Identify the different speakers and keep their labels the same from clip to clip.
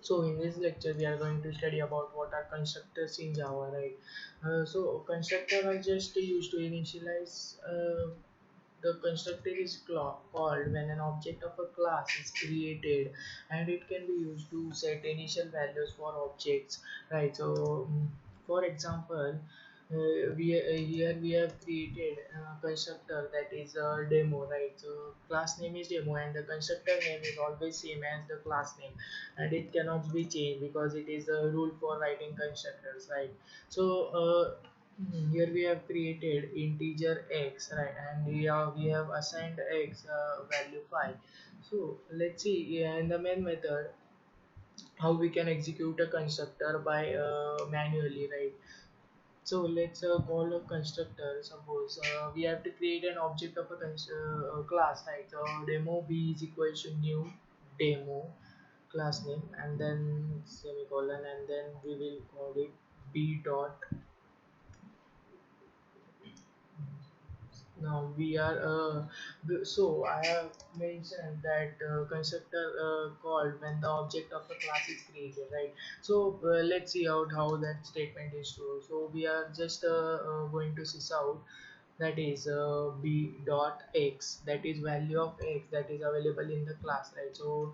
Speaker 1: So in this lecture we are going to study about what are constructors in Java, right? So constructor are just used to initialize. The constructor is called when an object of a class is created, and it can be used to set initial values for objects, right? So for example, here we have created a constructor that is a demo, right? So class name is demo and the constructor name is always same as the class name, and it cannot be changed because it is a rule for writing constructors, right? So here we have created integer x, right? And we have assigned x value 5. So let's see, yeah, in the main method how we can execute a constructor by manually, right? So let's call a constructor. Suppose we have to create an object of a class, right? So demo b is equal to new demo class name, and then semicolon, and then we will call it b dot. Now we are so I have mentioned that constructor called when the object of a class is created, right? So let's see out how that statement is true. So we are just going to sys out, that is b dot x, that is value of x that is available in the class, right? So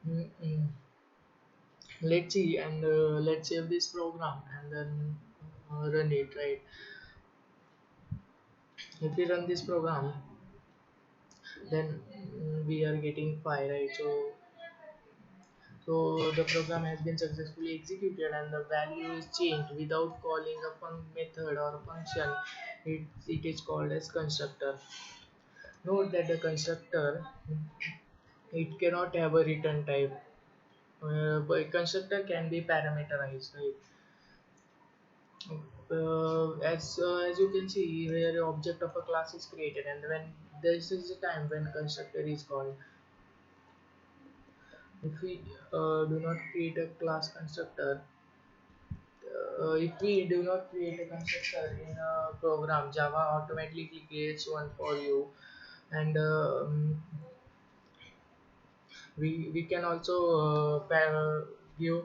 Speaker 1: mm, mm, let's see, and let's save this program and then run it, right? If we run this program, then we are getting 5, right? So the program has been successfully executed and the value is changed without calling a method or a function. It is called as constructor. Note that the constructor, it cannot have a return type, but constructor can be parameterized, right? As you can see here, object of a class is created, and when this is the time when constructor is called. If we do not create a class constructor, if we do not create a constructor in a program, Java automatically creates one for you, and we can also give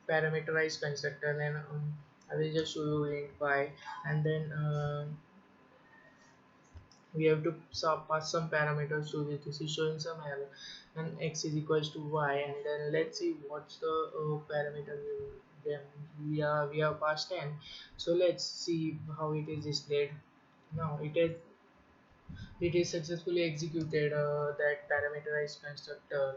Speaker 1: parameterized constructor, and I will just show you it by, and then we have to pass some parameters to this. This is showing some error, and x is equals to y, and then let's see what's the parameter then we have passed 10. So let's see how it is displayed. Now it is successfully executed, that parameterized constructor.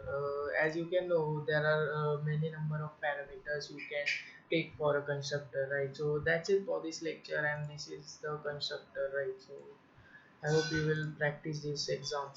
Speaker 1: As you can know, there are many number of parameters you can take for a constructor, right? So that's it for this lecture, and this is the constructor, right? So I hope you will practice this exam.